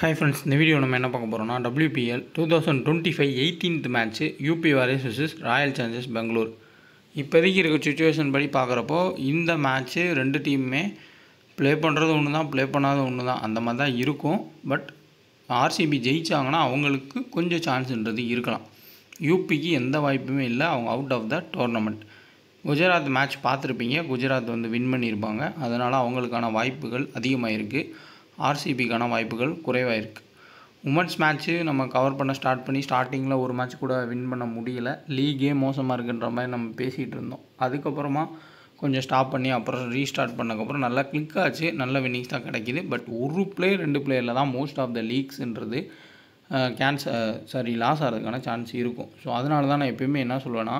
Hi friends, இந்த video நம்ம என்ன பார்க்க போகிறோம்னா WPL 2025 18th match UP Warriors vs Royal Challengers Bangalore. இப்போதைக்கு இருக்க சுச்சுவேஷன் படி பார்க்குறப்போ இந்த மேட்ச்சு ரெண்டு டீமுமே ப்ளே பண்ணுறது ஒன்று தான், ப்ளே பண்ணாத ஒன்று தான், அந்த மாதிரி தான் இருக்கும். பட் ஆர்சிபி ஜெயிச்சாங்கன்னா அவங்களுக்கு கொஞ்சம் சான்ஸ்ன்றது இருக்கலாம். யூபிக்கு எந்த வாய்ப்புமே இல்லை, அவங்க out of the tournament. Gujarat match பார்த்துருப்பீங்க, குஜராத் வின் பண்ணியிருப்பாங்க, அதனால் அவங்களுக்கான வாய்ப்புகள் அதிகமாக இருக்குது. ஆர்சிபிக்கான வாய்ப்புகள் குறைவாக இருக்குது. உமன்ஸ் மேட்ச்சு நம்ம கவர் பண்ண ஸ்டார்டிங்கில் ஒரு மேட்ச் கூட வின் பண்ண முடியல, லீகே மோசமாக இருக்குன்ற மாதிரி நம்ம பேசிகிட்டு இருந்தோம். அதுக்கப்புறமா கொஞ்சம் ஸ்டாப் பண்ணி அப்புறம் ரீஸ்டார்ட் பண்ணக்கப்புறம் நல்லா கிளிக் ஆச்சு, நல்ல வின்னிங்ஸ் தான் கிடைக்கிது. பட் ஒரு பிளேயர் ரெண்டு பிளேயரில் தான் மோஸ்ட் ஆஃப் த லீக்ஸ்ன்றது லாஸ் ஆகிறதுக்கான சான்ஸ் இருக்கும். ஸோ அதனால தான் நான் எப்போயுமே என்ன சொல்லுவேன்னா,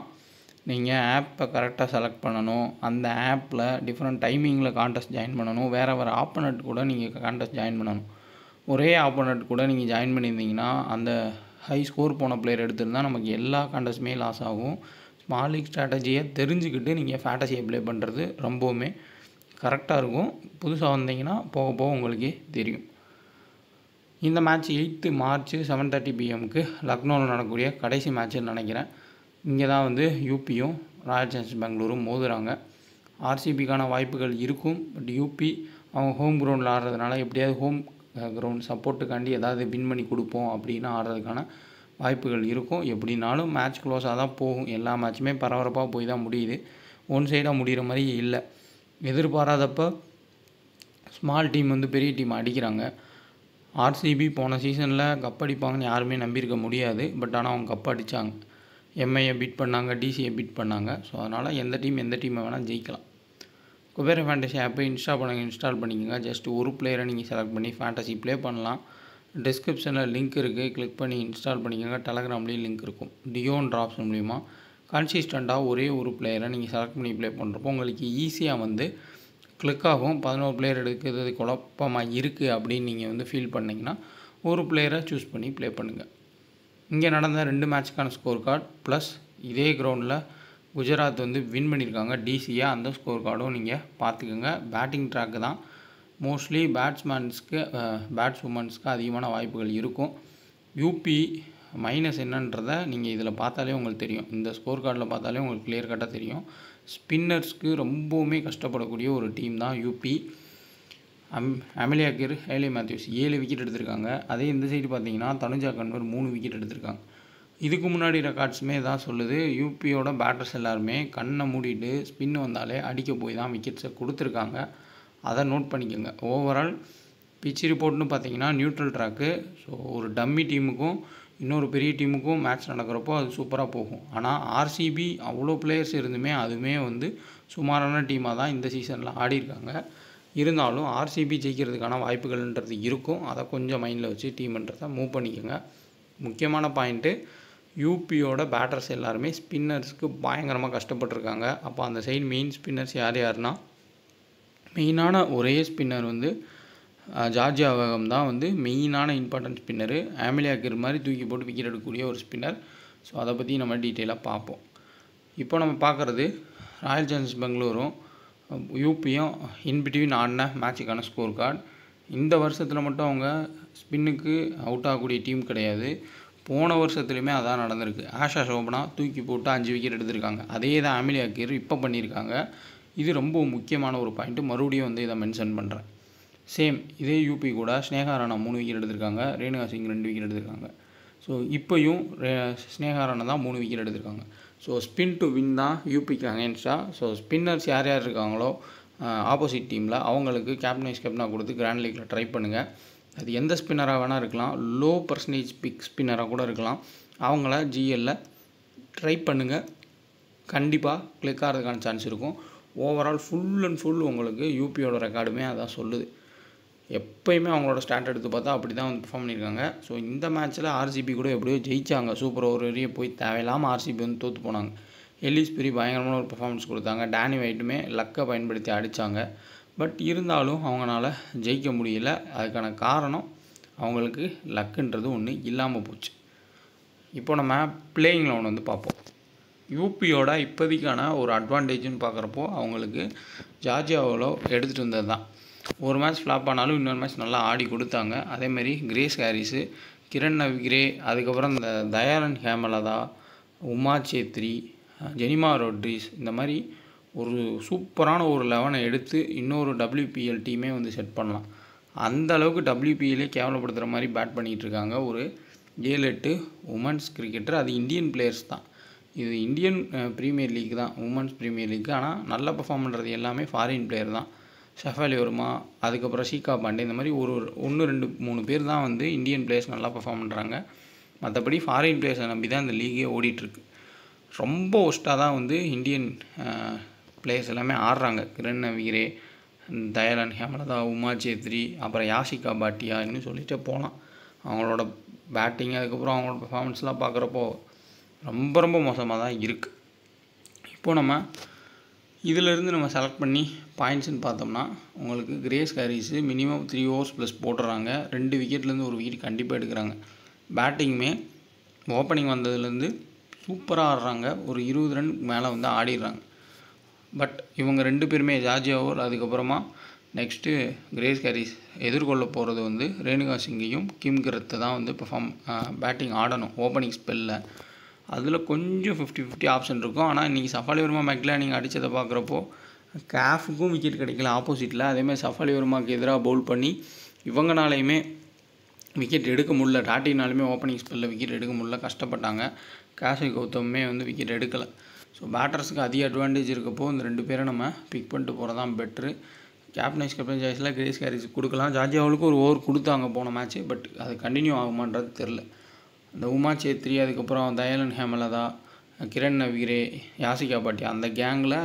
நீங்கள் ஆப்பை கரெக்டாக செலக்ட் பண்ணணும், அந்த ஆப்பில் டிஃப்ரெண்ட் டைமிங்கில் கான்டெஸ்ட் ஜாயின் பண்ணணும், வேறு ஆப்போனண்ட் கூட நீங்கள் கான்டெஸ்ட் ஜாயின் பண்ணணும். ஒரே ஆப்போனண்ட் கூட நீங்கள் ஜாயின் பண்ணியிருந்தீங்கன்னா அந்த ஹை ஸ்கோர் போன பிளேயர் எடுத்திருந்தால் நமக்கு எல்லா கான்டெஸ்ட்டுமே லாஸ் ஆகும். ஸ்மால் லீக் ஸ்ட்ராட்டஜியை தெரிஞ்சுக்கிட்டு நீங்கள் ஃபேண்டஸியை ப்ளே பண்ணுறது ரொம்பவுமே கரெக்டாக இருக்கும். புதுசாக வந்தீங்கன்னா போக போக உங்களுக்கே தெரியும். இந்த மேட்ச் 8 மார்ச் 7:30 PM லக்னோவில் நடக்கக்கூடிய கடைசி மேட்ச்சுன்னு நினைக்கிறேன். இங்கே தான் யூபியும் ராயல் சேலஞ்சர்ஸ் பெங்களூரும் மோதுறாங்க. ஆர்சிபிக்கான வாய்ப்புகள் இருக்கும். பட் யூபி அவங்க ஹோம் கிரவுண்டில் ஆடுறதுனால எப்படியாவது ஹோம் கிரவுண்ட் சப்போர்ட்டுக்காண்டி ஏதாவது வின் பண்ணி கொடுப்போம் அப்படின்னு ஆடுறதுக்கான வாய்ப்புகள் இருக்கும். எப்படினாலும் மேட்ச் க்ளோஸாக தான் போகும். எல்லா மேட்சுமே பரபரப்பாக போய் தான் முடியுது, ஒன் சைடாக முடிகிற மாதிரி இல்லை. எதிர்பாராதப்போ ஸ்மால் டீம் பெரிய டீம் அடிக்கிறாங்க. ஆர்சிபி போன சீசனில் கப் அடிப்பாங்கன்னு யாருமே நம்பியிருக்க முடியாது. பட் ஆனால் அவங்க கப் அடித்தாங்க. எம்ஐயை பீட் பண்ணாங்க, டிசியை பீட் பண்ணாங்க. ஸோ அதனால் எந்த டீமை வேணால் ஜெயிக்கலாம். குபேர ஃபேண்டசி ஆப்பை இன்ஸ்டால் பண்ணிக்கோங்க. ஜஸ்ட் ஒரு பிளேயரை நீங்கள் செலக்ட் பண்ணி ஃபேண்டசி ப்ளே பண்ணலாம். டிஸ்கிரிப்ஷனில் லிங்க் இருக்குது, கிளிக் பண்ணி இன்ஸ்டால் பண்ணிக்கோங்க. டெலகிராம்லேயும் லிங்க் இருக்கும். டியோன் ட்ராப்ஸ் மூலிமா கன்சிஸ்டண்ட்டாக ஒரே ஒரு பிளேயரை நீங்கள் செலக்ட் பண்ணி ப்ளே பண்ணுறப்போ உங்களுக்கு ஈஸியாக கிளிக் ஆகும். 11 பிளேயர் எடுக்கிறது குழப்பமாக இருக்குது அப்படின்னு நீங்கள் ஃபீல் பண்ணிங்கன்னா ஒரு பிளேயரை சூஸ் பண்ணி ப்ளே பண்ணுங்கள். இங்கே நடந்த 2 மேட்ச்சுக்கான ஸ்கோர் கார்டு ப்ளஸ் இதே கிரவுண்டில் குஜராத் வின் பண்ணியிருக்காங்க டிசியை, அந்த ஸ்கோர் கார்டும் நீங்கள் பார்த்துக்கோங்க. பேட்டிங் ட்ராக்கு தான் மோஸ்ட்லி பேட்ஸ்வுமன்ஸ்க்கு அதிகமான வாய்ப்புகள் இருக்கும். யூபி மைனஸ் என்னன்றதை நீங்கள் இதில் பார்த்தாலே உங்களுக்கு தெரியும், இந்த ஸ்கோர் கார்டில் பார்த்தாலே உங்களுக்கு கிளியர் கட்டாக தெரியும். ஸ்பின்னர்ஸ்க்கு ரொம்பவுமே கஷ்டப்படக்கூடிய ஒரு டீம் தான் UP. Amelia Kerr, Hayley Matthews 7 wicket எடுத்திருக்காங்க. அதே இந்த சைடு பார்த்தீங்கன்னா தனுஜா கன்வர் 3 விக்கெட் எடுத்திருக்காங்க. இதுக்கு முன்னாடி ரெக்கார்ட்ஸுமே தான் சொல்லுது, யூபியோட பேட்டர்ஸ் எல்லாருமே கண்ணை மூடிட்டு ஸ்பின் வந்தாலே அடிக்க போய் தான் விக்கெட்ஸை கொடுத்துருக்காங்க. அதை நோட் பண்ணிக்கோங்க. ஓவரால் பிச் ரிப்போர்ட்னு பார்த்தீங்கன்னா நியூட்ரல் ட்ராக்கு. ஸோ ஒரு டம்மி டீமுக்கும் இன்னொரு பெரிய டீமுக்கும் மேட்ச் நடக்கிறப்போ அது சூப்பராக போகும். ஆனால் ஆர்சிபி அவ்வளோ பிளேயர்ஸ் இருந்துமே அதுவுமே சுமாரான டீமாக தான் இந்த சீசனில் ஆடிருக்காங்க. இருந்தாலும் ஆர்சிபி ஜெயிக்கிறதுக்கான வாய்ப்புகள்ன்றது இருக்கும். அதை கொஞ்சம் மைண்டில் வச்சு டீம்ன்றதை மூவ் பண்ணிக்கோங்க. முக்கியமான பாயிண்ட்டு, யூபியோட பேட்டர்ஸ் எல்லாருமே ஸ்பின்னர்ஸ்க்கு பயங்கரமாக கஷ்டப்பட்டுருக்காங்க. அப்போ அந்த சைடு மெயின் ஸ்பின்னர்ஸ் யாருன்னா, மெயினான ஒரே ஸ்பின்னர் ஜார்ஜியா வேகம் தான் மெயினான இம்பார்ட்டன்ட் ஸ்பின்னரு. அமெலியா கிர் மாதிரி தூக்கி போட்டு விக்கெட் எடுக்கக்கூடிய ஒரு ஸ்பின்னர். ஸோ அதை பற்றி நம்ம டீட்டெயிலாக பார்ப்போம். இப்போ நம்ம பார்க்குறது ராயல் சேலஞ்சர்ஸ் பெங்களூரும் யூபியும் இன்பிட்வீன் ஆடின மேட்சுக்கான ஸ்கோர் கார்டு. இந்த வருஷத்தில் மட்டும் அவங்க ஸ்பின்னுக்கு அவுட் ஆகக்கூடிய டீம் கிடையாது, போன வருஷத்துலையுமே அதான் நடந்திருக்கு. ஆஷா சோபனா தூக்கி போட்டு 5 விக்கெட் எடுத்திருக்காங்க. அதே தான் அமெலியா கிர் இப்போ பண்ணியிருக்காங்க. இது ரொம்ப முக்கியமான ஒரு பாயிண்ட்டு, மறுபடியும் இதை மென்ஷன் பண்ணுறேன். சேம் இதே யூபி கூட ஸ்னேகா ராணா 3 விக்கெட் எடுத்திருக்காங்க, ரேணுகா சிங் 2 விக்கெட் எடுத்திருக்காங்க. ஸோ இப்போயும் ஸ்னேகா ராணா தான் 3 விக்கெட் எடுத்திருக்காங்க. ஸோ ஸ்பின் டு வின் தான் யூபிக்கு அகேன்ஸ்டாக. ஸோ ஸ்பின்னர்ஸ் யார் இருக்காங்களோ ஆப்போசிட் டீமில் அவங்களுக்கு கேப்டனாக கொடுத்து கிராண்ட் லீக்கில் ட்ரை பண்ணுங்கள். அது எந்த ஸ்பின்னராக வேணால் இருக்கலாம், லோ பர்சன்டேஜ் பிக் ஸ்பின்னராக கூட இருக்கலாம். அவங்கள ஜிஎல்லில் ட்ரை பண்ணுங்கள், கண்டிப்பாக கிளிக் ஆகிறதுக்கான சான்ஸ் இருக்கும். ஓவரால் ஃபுல் அண்ட் ஃபுல் உங்களுக்கு யூபியோட ரெக்கார்டுமே அதான் சொல்லுது. எப்போயுமே அவங்களோட ஸ்டார்ட் எடுத்து பார்த்தா அப்படி தான் பெர்ஃபார்ம் பண்ணியிருக்காங்க. ஸோ இந்த மேட்ச்சில் ஆர்சிபி கூட எப்படியோ ஜெயித்தாங்க. சூப்பர் ஓவர் வரையும் போய் தேவையில்லாமல் ஆர்சிபி தோற்று போனாங்க. எல்லிஸ் பெரி பயங்கரமான ஒரு பெர்ஃபார்மன்ஸ் கொடுத்தாங்க. டேனி வைட்டுமே லக்கை பயன்படுத்தி அடித்தாங்க. பட் இருந்தாலும் அவங்களால ஜெயிக்க முடியல. அதுக்கான காரணம் அவங்களுக்கு லக்குன்றது ஒன்று இல்லாமல் போச்சு. இப்போ நம்ம பிளேயிங் 11 பார்ப்போம். யூபியோட இப்போதைக்கான ஒரு அட்வான்டேஜ்னு பார்க்குறப்போ அவங்களுக்கு ஜார்ஜியாவில் எடுத்துகிட்டு வந்தது தான். ஒரு மேட்ச் ஃப்ளாப் ஆனாலும் இன்னொரு மேட்ச் நல்லா ஆடி கொடுத்தாங்க. அதேமாரி கிரேஸ் ஹாரிஸு, கிரண் நவிகிரே, அதுக்கப்புறம் இந்த தயாளன் ஹேமலதா, உமா சேத்ரி, ஜெனிமா ரோட்ரிக்ஸ், இந்த மாதிரி ஒரு சூப்பரான ஒரு 11 எடுத்து இன்னொரு WPL டீமே வந்து செட் பண்ணலாம். அந்த அளவுக்கு WPLே கேவலப்படுத்துகிற மாதிரி பேட் பண்ணிகிட்ருக்காங்க ஒரு 7-8 உமன்ஸ் கிரிக்கெட்டர். அது இந்தியன் பிளேயர்ஸ் தான். இது இந்தியன் ப்ரீமியர் லீக் தான், உமன்ஸ் ப்ரீமியர் லீக். ஆனால் நல்லா பெர்ஃபார்ம் பண்ணுறது எல்லாமே ஃபாரின் பிளேயர் தான். ஷஃபாலி வர்மா, அதுக்கப்புறம் ஷீகா பாண்டே, இந்த மாதிரி ஒரு 1, 2, 3 பேர் தான் வந்து இந்தியன் பிளேயர்ஸ் நல்லா பெர்ஃபார்ம் பண்ணுறாங்க. மற்றபடி ஃபாரின் பிளேயர்ஸை நம்பி தான் இந்த லீகே ஓடிட்டுருக்கு. ரொம்ப ஒஸ்ட்டாக தான் வந்து இந்தியன் பிளேயர்ஸ் எல்லாமே ஆடுறாங்க. கிரண் நவிகிரே, தயாளன் ஹேமலதா, உமா சேத்ரி, அப்புறம் யாஷிகா பாட்டியா, இன்னும் சொல்லிகிட்டே போகலாம். அவங்களோட பேட்டிங் அதுக்கப்புறம் அவங்களோட பெர்ஃபார்மன்ஸ்லாம் பார்க்குறப்போ ரொம்ப ரொம்ப மோசமாக தான் இருக்குது. இப்போது நம்ம இதிலேருந்து நம்ம செலக்ட் பண்ணி பாயிண்ட்ஸ்னு பார்த்தோம்னா, உங்களுக்கு grace Harris minimum 3 overs plus போட்டுறாங்க. 2 விக்கெட்லேருந்து 1 விக்கெட் கண்டிப்பாக எடுக்கிறாங்க. பேட்டிங்குமே ஓப்பனிங் வந்ததுலேருந்து சூப்பராக ஆடுறாங்க. ஒரு 20 ரன் மேலே வந்து ஆடிடுறாங்க. பட் இவங்க 2 பேருமே ஜார்ஜியா ஓவர், அதுக்கப்புறமா நெக்ஸ்ட்டு கிரேஸ் ஹாரிஸ் எதிர்கொள்ள போகிறது வந்து ரேணுகா சிங்கையும் கிம் கிரத்தை தான் வந்து பேட்டிங் ஆடணும் ஓப்பனிங் ஸ்பெல்லில். அதில் கொஞ்சம் 50-50 ஆப்ஷன் இருக்கும். ஆனால் இன்றைக்கி ஷஃபாலி வர்மா மெக்லானிங் அடித்ததை பார்க்குறப்போ கேஃபுக்கும் விக்கெட் கிடைக்கல ஆப்போசிட்டில். அதேமாதிரி ஷஃபாலி வர்மாவுக்கு எதிராக பவுல் பண்ணி இவங்கனாலையுமே விக்கெட் எடுக்க முடியல. டாட்டினாலுமே ஓப்பனிங் ஸ்பெல்லில் விக்கெட் எடுக்க முடியல, கஷ்டப்பட்டாங்க. காஷி கௌதமுமே வந்து விக்கெட் எடுக்கலை. ஸோ பேட்டர்ஸுக்கு அதிக அட்வான்டேஜ் இருக்கப்போ இந்த 2 பேரை நம்ம பிக் பண்ணிட்டு போகிறது தான் பெட்ரு. கேப்டன் சாய்ஸில் கிரேஸ் ஹாரிஸ் கொடுக்கலாம். ஜார்ஜியாவுக்கு ஒரு ஓவர் கொடுத்தாங்க போன மேட்ச்சு. பட் அது கண்டினியூ ஆகுமான்றது தெரில. இந்த உமா சேத்ரி, அதுக்கப்புறம் தயாளன் ஹேமலதா, கிரண் நவிகிரே, யாஷிகா பாட்டியா, அந்த கேங்கில்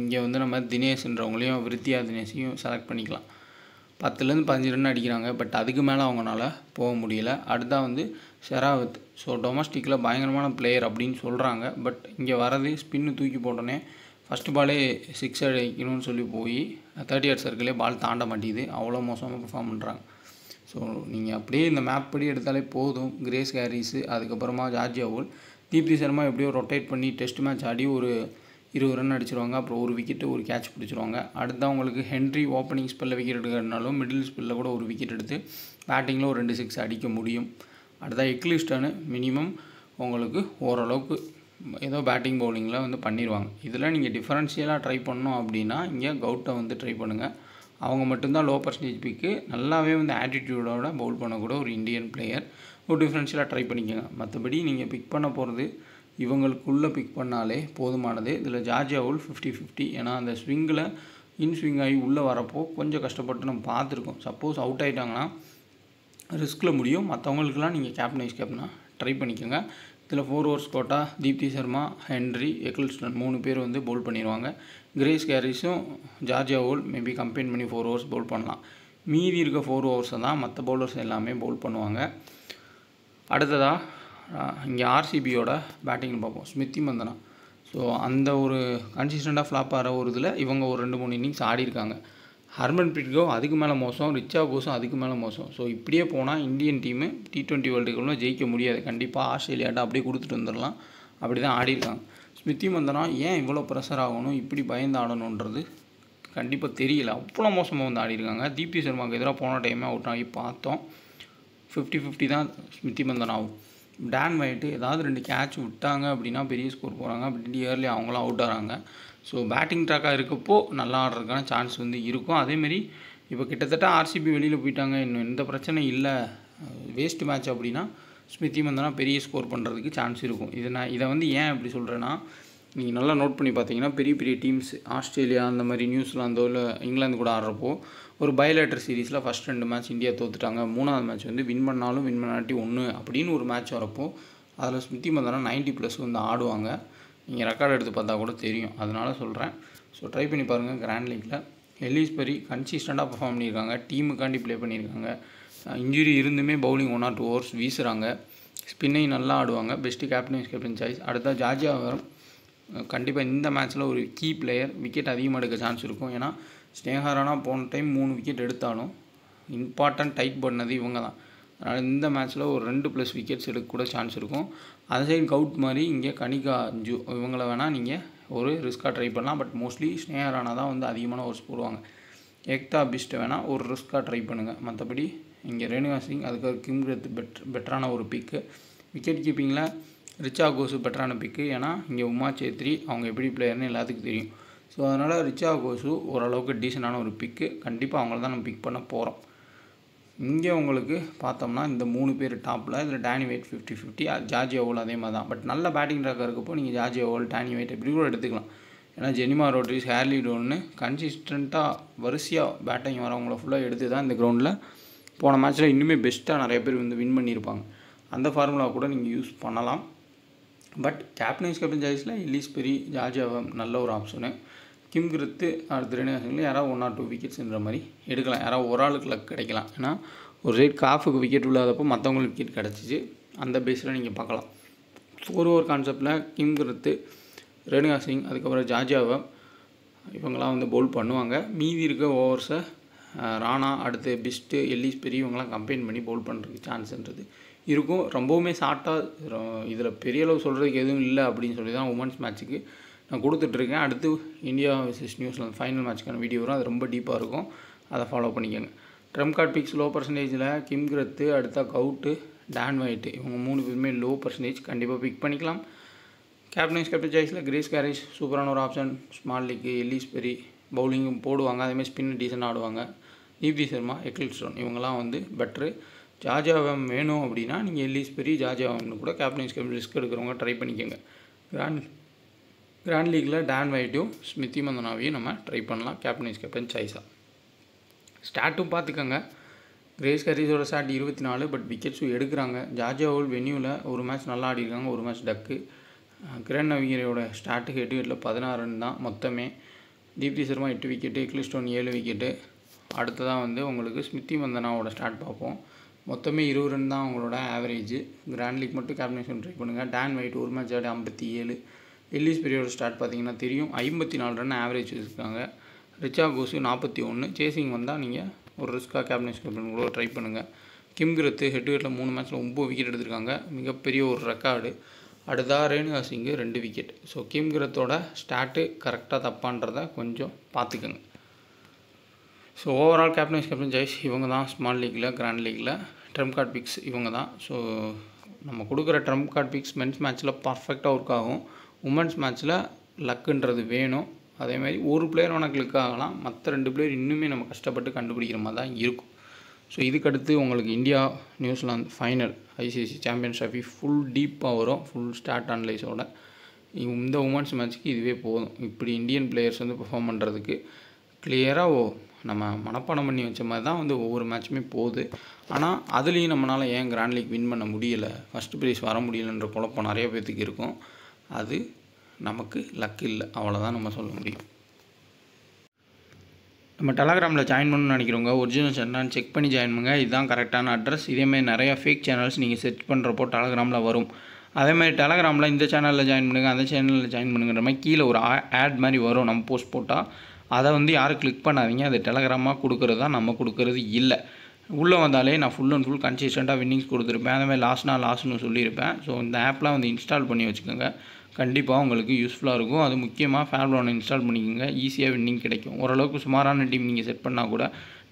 இங்கே வந்து நம்ம தினேஷ்ன்றவங்களையும் விருத்தியா தினேஷையும் செலக்ட் பண்ணிக்கலாம். 10லேருந்து 15 ரன் அடிக்கிறாங்க. பட் அதுக்கு மேலே அவங்களால போக முடியல. அடுத்தா வந்து ஷெராவத். ஸோ டொமஸ்டிக்கில் பயங்கரமான பிளேயர் அப்படின்னு சொல்கிறாங்க. பட் இங்கே வரது ஸ்பின்னு தூக்கி போட்டோன்னே ஃபஸ்ட்டு பாலே 6 அடிக்கணும்னு சொல்லி போய் 30 yard சர்க்கிளே பால் தாண்ட மாட்டேங்குது. அவ்வளோ மோசமாக பெர்ஃபார்ம் பண்ணுறாங்க. ஸோ நீங்கள் அப்படியே இந்த மேப் படி எடுத்தாலே போதும். கிரேஸ் ஹாரிஸு, அதுக்கப்புறமா ஜார்ஜியா ஓல், தீப்தி சர்மா எப்படியோ ரொட்டேட் பண்ணி டெஸ்ட் மேட்ச் ஆடி ஒரு 20 ரன் அடிச்சிருவாங்க. அப்புறம் ஒரு விக்கெட்டு ஒரு கேட்ச் பிடிச்சிருவாங்க. அடுத்த உங்களுக்கு ஹென்ரி ஓப்பனிங் ஸ்பெல்லில் விக்கெட் எடுக்கிறதுனாலும் மிடில் ஸ்பெல்லில் கூட ஒரு விக்கெட் எடுத்து பேட்டிங்கில் ஒரு 2 6 அடிக்க முடியும். அடுத்த எக்லிஸ்டனு மினிமம் உங்களுக்கு ஓரளவுக்கு ஏதோ பேட்டிங் பவுலிங்கில் வந்து பண்ணிடுவாங்க. இதில் நீங்கள் டிஃபரன்ஷியலாக ட்ரை பண்ணோம் அப்படின்னா இங்கே கவுட்டை வந்து ட்ரை பண்ணுங்கள். அவங்க மட்டும்தான் லோ பர்சன்டேஜ் பிக்கு, நல்லாவே வந்து ஆட்டிடியூடோட பவுல் பண்ணக்கூட ஒரு இந்தியன் பிளேயர். ஒரு டிஃப்ரென்ஷியலாக ட்ரை பண்ணிக்கோங்க. மற்றபடி நீங்கள் பிக் பண்ண போகிறது இவங்களுக்குள்ளே பிக் பண்ணாலே போதுமானது. இதில் ஜார்ஜியா ஓல் 50-50. ஏன்னா அந்த ஸ்விங்கில் ஸ்விங் ஆகி உள்ளே வரப்போ கொஞ்சம் கஷ்டப்பட்டு நம்ம பார்த்துருக்கோம். சப்போஸ் அவுட் ஆகிட்டாங்கன்னா ரிஸ்கில் முடியும். மற்றவங்களுக்குலாம் நீங்கள் கேப்டனாக ட்ரை பண்ணிக்கோங்க. இதில் 4 overs போட்டா தீப்தி சர்மா, ஹென்ரி, எக்லிஸ்டன் 3 பேர் வந்து பவுல் பண்ணிடுவாங்க. கிரேஸ் ஹாரிஸும் ஜார்ஜியா ஓல் மேபி கம்பைன் பண்ணி 4 overs பவுல் பண்ணலாம். மீதி இருக்க 4 overs தான் மற்ற பவுலர்ஸ் எல்லாமே பவுல் பண்ணுவாங்க. அடுத்ததாக இங்கே ஆர்சிபியோட பேட்டிங்னு பார்ப்போம். ஸ்மித்தி மந்தனா. ஸோ அந்த ஒரு கன்சிஸ்டண்ட்டாக ஃப்ளாப் ஆகிற ஒரு இதில் இவங்க ஒரு 2-3 இன்னிங்ஸ் ஆடிருக்காங்க. ஹர்மன்பிரீத் கௌர் அதுக்கு மேலே மோசம், ரிச்சா கோஸும் அதுக்கு மேலே மோசம். ஸோ இப்படியே போனால் இந்தியன் டீமு T20 வேர்ல்டு கப்பில் ஜெயிக்க முடியாது. கண்டிப்பாக ஆஸ்திரேலியாட்ட அப்படியே கொடுத்துட்டு வந்துடலாம். அப்படி தான் ஆடிருக்காங்க. ஸ்மித்தி மந்தனா ஏன் இவ்வளோ ப்ரெஷர் ஆகணும், இப்படி பயந்து ஆடணுன்றது கண்டிப்பாக தெரியல. அவ்வளோ மோசமாக வந்து ஆடிருக்காங்க. தீப்தி சர்மாவுக்கு எதிராக போன டைமே அவுட் ஆகி பார்த்தோம். 50-50 தான் ஸ்மித்தி மந்தனா ஆகும். டேன் வைட்டு ஏதாவது 2 கேட்ச் விட்டாங்க அப்படின்னா பெரிய ஸ்கோர் போகிறாங்க. அப்படி இயர்லி அவங்களாம் அவுட் ஆகிறாங்க. ஸோ பேட்டிங் ட்ராக்காக இருக்கப்போ நல்லா ஆடுறதுக்கான சான்ஸ் வந்து இருக்கும். அதேமாரி இப்போ கிட்டத்தட்ட ஆர்சிபி வெளியில் போயிட்டாங்க, இன்னும் எந்த பிரச்சனை இல்லை, வேஸ்ட் மேட்ச் அப்படின்னா ஸ்மித்தி மந்தனா பெரிய ஸ்கோர் பண்ணுறதுக்கு சான்ஸ் இருக்கும். இதை வந்து ஏன் அப்படி சொல்கிறேன்னா, நீங்கள் நல்லா நோட் பண்ணி பார்த்தீங்கன்னா பெரிய பெரிய டீம்ஸ் ஆஸ்திரேலியா அந்த மாதிரி நியூசிலாந்தோ இல்லை இங்கிலாந்து கூட ஆடுறப்போ ஒரு பைலேட்டர் சீரீஸில் ஃபஸ்ட் 2 மேட்ச் இந்தியா தோற்றுட்டாங்க. 3வது மேட்ச் வந்து வின் பண்ணாலும் வின் பண்ணாட்டி 1 அப்படின்னு ஒரு மேட்ச் வரப்போ அதில் ஸ்மித்தி மந்தனா 90+ வந்து ஆடுவாங்க. நீங்கள் ரெக்கார்டு எடுத்து பார்த்தா கூட தெரியும். அதனால சொல்கிறேன். ஸோ ட்ரை பண்ணி பாருங்கள். கிராண்ட் லீக்கில் எல்லிஸ் பெரி கன்சிஸ்டண்ட்டாக பர்ஃபார்ம் பண்ணியிருக்காங்க. டீமுக்காண்டி ப்ளே பண்ணியிருக்காங்க. இன்ஜுரி இருந்துமே பவுலிங் 1 or 2 overs வீசுகிறாங்க. ஸ்பின்னையும் நல்லா ஆடுவாங்க. Best captain choice. அடுத்தா ஜார்ஜியா வரும். கண்டிப்பாக இந்த மேட்ச்சில் ஒரு கீ பிளேயர், விக்கெட் அதிகமாக எடுக்க சான்ஸ் இருக்கும். ஏன்னா ஸ்னேகா ராணா போன டைம் 3 விக்கெட் எடுத்தாலும் இம்பார்ட்டன்ட் டைட் பண்ணது இவங்க தான். அதனால் இந்த மேட்ச்சில் ஒரு 2+ விக்கெட்ஸ் எடுக்க கூட சான்ஸ் இருக்கும். அந்த சைடு கவுட் மாதிரி இங்கே கனிகா அஞ்சு இவங்கள வேணால் நீங்கள் ஒரு ரிஸ்க்காக ட்ரை பண்ணலாம். பட் மோஸ்ட்லி ஸ்னேகா ராணா தான் வந்து அதிகமான ஓவர்ஸ் போடுவாங்க. ஏக்தா பிஸ்ட் வேணால் ஒரு ரிஸ்க்காக ட்ரை பண்ணுங்கள். மற்றபடி இங்கே ரேணுகா சிங் அதுக்கு கிம் கிரத் பெட்டரான ஒரு பிக்கு. விக்கெட் கீப்பிங்கில் ரிச்சா கோஸு பெட்டரான பிக்கு. ஏன்னா இங்கே உமா சேத்ரி அவங்க எப்படி பிளேயர்னு எல்லாத்துக்கும் தெரியும். ஸோ அதனால் ரிச்சா கோஸு ஓரளவுக்கு டீசெண்டான ஒரு பிக்கு. கண்டிப்பாக அவங்கள தான் நம்ம பிக் பண்ண போகிறோம். இங்கே உங்களுக்கு பார்த்தோம்னா இந்த 3 பேர் டாப்பில். இதில் டேனி வைட் 50-50, ஜார்ஜ் ஓவல் அதே மாதிரி தான். பட் நல்ல பேட்டிங் ட்ராக்காக இருக்கப்போ நீங்கள் ஜார்ஜ் ஓவல், டேனி வைட் எப்படி கூட எடுத்துக்கலாம். ஏன்னா ஜெனிமா ரோட்ரிஸ், ஹேர்லி டோன்னு கன்சிஸ்டண்ட்டாக வரிசையாக பேட்டிங் வரவங்கள ஃபுல்லாக எடுத்து தான் இந்த கிரவுண்டில் போன மேட்ச்சில் இன்னுமே பெஸ்ட்டாக நிறைய பேர் வந்து வின் பண்ணியிருப்பாங்க. அந்த ஃபார்முலா கூட நீங்கள் யூஸ் பண்ணலாம். பட் கேப்டன் சாய்ஸில் எல்லிஸ் பெரி, ஜார்ஜ் நல்ல ஒரு ஆப்ஷனு. கிம் கிரத்து அடுத்த ரேணுகா சிங்கில் யாராவது 1 or 2 விக்கெட்ஸ்ன்ற மாதிரி எடுக்கலாம். யாராவது ஒரு ஆளுக்கு லக் கிடைக்கலாம். ஏன்னா ஒரு சைட் காஃபுக்கு விக்கெட் இல்லாதப்போ மற்றவங்களுக்கு விக்கெட் கிடச்சிச்சு. அந்த பேஸில் நீங்கள் பார்க்கலாம். 4 over கான்செப்டில் கிம் கிரத்து, ரேணுகா சிங் அதுக்கப்புறம் ஜார்ஜ் இவங்களாம் வந்து பவுல் பண்ணுவாங்க. மீதி இருக்க ஓவர்ஸை ராணா அடுத்து பிஸ்ட்டு, எல்லிஸ் பெரி இவங்களாம் கம்பைன் பண்ணி பவுல் பண்ணுறதுக்கு சான்ஸ்ன்றது இருக்கும். ரொம்பவுமே ஷார்ட்டாக இதில் பெரிய அளவு சொல்கிறதுக்கு எதுவும் இல்லை அப்படின்னு சொல்லி தான் உமன்ஸ் மேட்ச்சுக்கு நான் கொடுத்துட்ருக்கேன். அடுத்து இந்தியா vs நியூசிலாந்து ஃபைனல் மேட்ச்க்கான வீடியோ வரும். அது ரொம்ப டீப்பாக இருக்கும். அதை ஃபாலோ பண்ணிக்கோங்க. ட்ரம் கார்ட் பிக்ஸ் லோ பர்சன்டேஜில் கிம் கிரத்து, அடுத்த கவுட்டு, டான் வைட்டு இவங்க 3 பேருமே லோ பர்சன்டேஜ். கண்டிப்பாக பிக் பண்ணிக்கலாம். கேப்டன் சாய்ஸில் கிரேஸ் கேரிஸ் சூப்பரான ஒரு ஆப்ஷன். ஸ்மால் லீக்கு எல்லிஸ் பெரி பவுலிங்கும் போடுவாங்க. அதேமாதிரி ஸ்பின் டீசெண்டாக ஆடுவாங்க. தீப்தி சர்மா, எக்லிஸ்டோன் இவங்கெல்லாம் வந்து பெட்ரு. ஜார்ஜ் வேணும் அப்படின்னா நீங்கள் எல்லிஸ் பெரி, ஜார்ஜ் கூட கேப்டன் ரிஸ்க் எடுக்கிறவங்க ட்ரை பண்ணிக்கோங்க. கிராண்ட் லீக்கில் டான் வைட்டும் ஸ்மிருதி மந்தனாவையும் நம்ம ட்ரை பண்ணலாம் கேப்டன் சாய்ஸாக. ஸ்டாட்டும் பார்த்துக்கோங்க. கிரேஸ் கேரிஸோட ஸ்டாட் 24, பட் விக்கெட்ஸும் எடுக்கிறாங்க. ஜார்ஜ் வென்யூவில் ஒரு மேட்ச் நல்லா ஆடிருக்காங்க, ஒரு மேட்ச் டக்கு. கிரண் நவீரோட ஸ்டாட்டு ஹெட் விக்கெட்டில் 16 ரன் தான் மொத்தமே. Deepti Sharma 8 wicket, Ecclestone 7 wicket. அடுத்ததாக வந்து உங்களுக்கு ஸ்மிருதி மந்தனாவோட ஸ்டாட் பார்ப்போம். மொத்தமே 20 ரன் தான் அவங்களோட ஆவரேஜ். கிராண்ட் லீக் மட்டும் கேப்டன் ட்ரை பண்ணுங்கள். டான் வைட் ஒரு மேட்ச் ஆடி 57. எல்லிஸ் பெரியோட ஸ்டார்ட் பார்த்தீங்கன்னா தெரியும், 54 ரன் ஆவரேஜ் வச்சுருக்காங்க. ரிச்சா கோஸு 41. சேசிங் வந்தால் நீங்கள் ஒரு ரிஸ்க்காக கேப்டன் கூட ட்ரை பண்ணுங்கள். கிம் கிரத்து ஹெட் விக்கெட்டில் 3 மேட்ச்சில் 9 விக்கெட் எடுத்திருக்காங்க, மிகப்பெரிய ஒரு ரெக்கார்டு. அடுத்ததாக ரேணுகா சிங்கு 2 விக்கெட். ஸோ கிம் கிரத்தோட ஸ்டாட்டு கரெக்டாக தப்பான்றதை கொஞ்சம் பார்த்துக்கோங்க. ஸோ ஓவரால் கேப்டன் சாய்ஸ் இவங்க தான். ஸ்மால் லீக்கில், கிராண்ட் லீக்கில் ட்ரம் கார்ட் பிக்ஸ் இவங்க தான். ஸோ நம்ம கொடுக்குற ட்ரம் கார்ட் பிக்ஸ் மென்ஸ் மேட்ச்சில் பர்ஃபெக்டாக ஒர்க் ஆகும். உமன்ஸ் மேட்ச்சில் லக்குன்றது வேணும். அதேமாதிரி ஒரு பிளேயர் வேணால் கிளிக் ஆகலாம், மற்ற 2 பிளேயர் இன்னுமே நம்ம கஷ்டப்பட்டு கண்டுபிடிக்கிற மாதிரி தான் இருக்கும். ஸோ இதுக்கடுத்து உங்களுக்கு India New Zealand final ICC champions trophy full டீப்பாக வரும், ஃபுல் ஸ்டாட் அனலைஸோட. இந்த உமன்ஸ் மேட்ச்சுக்கு இதுவே போதும். இப்படி இந்தியன் பிளேயர்ஸ் வந்து பெர்ஃபார்ம் பண்ணுறதுக்கு கிளியராக நம்ம மனப்பாடம் பண்ணி வச்ச மாதிரி தான் வந்து ஒவ்வொரு மேட்சுமே போகுது. ஆனால் அதுலேயும் நம்மளால் ஏன் கிராண்ட் லீக் வின் பண்ண முடியலை, ஃபஸ்ட்டு ப்ரைஸ் வர முடியலன்ற குழப்பம் நிறைய பேர்த்துக்கு இருக்கும். அது நமக்கு லக் இல்லை, அவ்வளோதான் நம்ம சொல்ல முடியும். நம்ம டெலகிராமில் ஜாயின் பண்ணணும்னு நினைக்கிறவங்க ஒரிஜினல் என்னன்னு செக் பண்ணி ஜாயின் பண்ணுங்க. இதுதான் கரெக்டான அட்ரஸ். இதேமாதிரி நிறையா ஃபேக் சேனல்ஸ் நீங்கள் செர்ச் பண்ணுறப்போ டெலகிராமில் வரும். அதேமாதிரி டெலகிராமில் இந்த சேனலில் ஜாயின் பண்ணுங்கள், அந்த சேனலில் ஜாயின் பண்ணுங்கிற மாதிரி கீழே ஒரு ஆட் மாதிரி வரும். நம்ம போஸ்ட் போட்டால் அதை வந்து யாரும் கிளிக் பண்ணாதீங்க. அது டெலகிராமாக கொடுக்குறது தான், நம்ம கொடுக்குறது இல்லை. உள்ளே வந்தாலே நான் ஃபுல் அண்ட் ஃபுல் கன்சிஸ்டண்ட்டாக வின்னிங்ஸ் கொடுத்துருப்பேன். அதேமாதிரி லாஸ்ட்னு சொல்லியிருப்பேன். ஸோ இந்த ஆப்லாம் வந்து இன்ஸ்டால் பண்ணி வச்சுக்கோங்க, கண்டிப்பாக உங்களுக்கு யூஸ்ஃபுல்லாக இருக்கும். அது முக்கியமாக ஃபேப்லோனை இன்ஸ்டால் பண்ணிக்கோங்க, ஈஸியாக வின்னிங் கிடைக்கும். ஓரளவுக்கு சுமாரான டீம் நீங்கள் செட் பண்ணால் கூட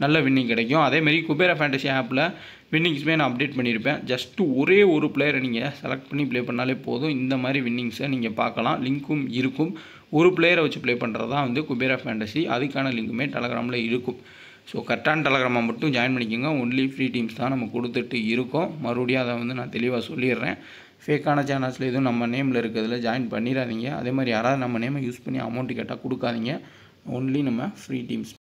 நல்ல வின்னிங் கிடைக்கும். அதேமாரி குபேரா ஃபேண்டசி ஆப்பில் வின்னிங்ஸுமே நான் அப்டேட் பண்ணியிருப்பேன். ஜஸ்ட்டு ஒரே ஒரு பிளேயரை நீங்கள் செலக்ட் பண்ணி ப்ளே பண்ணாலே போதும், இந்த மாதிரி வின்னிங்ஸை நீங்கள் பார்க்கலாம். லிங்க்கும் இருக்கும். ஒரு பிளேயரை வச்சு ப்ளே பண்ணுறது தான் வந்து குபேரா ஃபேண்டசி. அதுக்கான லிங்க்குமே டெலகிராமில் இருக்கும். ஸோ கரெக்டான டெலகிராமை மட்டும் ஜாயின் பண்ணிக்கோங்க. ஒன்லி ஃப்ரீ டீம்ஸ் தான் நம்ம கொடுத்துட்டு இருக்கோம். மறுபடியும் அதை வந்து நான் தெளிவாக சொல்லிடுறேன். ஃபேக்கான சேனல்ஸில் எதுவும் நம்ம நேமில் இருக்கிறதுல ஜாயின் பண்ணிடாதீங்க. அதே மாதிரி யாராவது நம்ம நேமை யூஸ் பண்ணி அமௌண்ட்டு கேட்டால் கொடுக்காதீங்க. ஒன்லி நம்ம ஃப்ரீ டீம்ஸ்.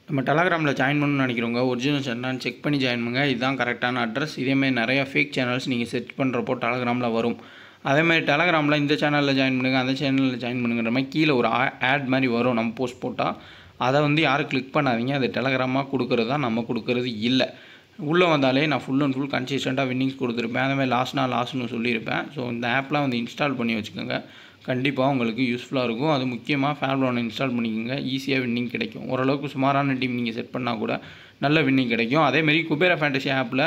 நம்ம டெலகிராமில் ஜாயின் பண்ணணும்னு நினைக்கிறவங்க ஒரிஜினல் என்னன்னு செக் பண்ணி ஜாயின் பண்ணுங்க. இதுதான் கரெக்டான அட்ரஸ். இதேமாதிரி நிறையா ஃபேக் சேனல்ஸ் நீங்கள் செர்ச் பண்ணுறப்போ டெலகிராமில் வரும். அதேமாதிரி டெலகிராமில் இந்த சேனலில் ஜாயின் பண்ணுங்கள், அந்த சேனலில் ஜாயின் பண்ணுங்கிற மாதிரி கீழே ஒரு ஆட் மாதிரி வரும். நம்ம போஸ்ட் போட்டால் அதை வந்து யாரும் கிளிக் பண்ணாதீங்க. அது டெலகிராமாக கொடுக்குறது தான், நம்ம கொடுக்குறது இல்லை. உள்ளே வந்தாலே நான் ஃபுல் அண்ட் ஃபுல் கன்சிஸ்டண்ட்டாக வின்னிங்ஸ் கொடுத்துருப்பேன். அதேமாதிரி லாஸ்ட்னு சொல்லியிருப்பேன். ஸோ இந்த ஆப்லாம் வந்து இன்ஸ்டால் பண்ணி வச்சுக்கோங்க, கண்டிப்பாக உங்களுக்கு யூஸ்ஃபுல்லாக இருக்கும். அது முக்கியமாக ஃபேப்லோனை இன்ஸ்டால் பண்ணிக்கோங்க, ஈஸியாக வின்னிங் கிடைக்கும். ஓரளவுக்கு சுமாரான டீம் நீங்கள் செட் பண்ணால் கூட நல்ல வின்னிங் கிடைக்கும். அதேமாரி குபேரா ஃபேண்டசி ஆப்பில்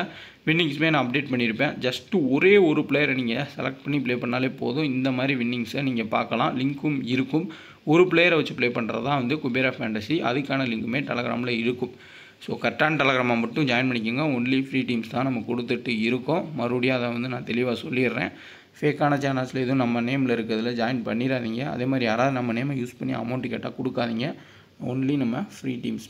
வின்னிங்ஸுமே நான் அப்டேட் பண்ணியிருப்பேன். ஜஸ்ட்டு ஒரே ஒரு பிளேயரை நீங்கள் செலக்ட் பண்ணி ப்ளே பண்ணாலே போதும், இந்த மாதிரி வின்னிங்ஸை நீங்கள் பார்க்கலாம். லிங்க்கும் இருக்கும். ஒரு பிளேயரை வச்சு ப்ளே பண்ணுறது தான் வந்து குபேரா ஃபேண்டசி. அதுக்கான லிங்க்குமே டெலகிராமில் இருக்கும். ஸோ கரெக்டான டெலகிராமை மட்டும் ஜாயின் பண்ணிக்கோங்க. ஒன்லி ஃப்ரீ டீம்ஸ் தான் நம்ம கொடுத்துட்டு இருக்கோம். மறுபடியும் அதை வந்து நான் தெளிவாக சொல்லிடுறேன். ஃபேக்கான சேனல்ஸில் எதுவும் நம்ம நேமில் இருக்கிறதுல ஜாயின் பண்ணிடாதீங்க. அதே மாதிரி யாராவது நம்ம நேமை யூஸ் பண்ணி அமௌண்ட்டு கேட்டால் கொடுக்காதீங்க. ஒன்லி நம்ம ஃப்ரீ டீம்ஸ்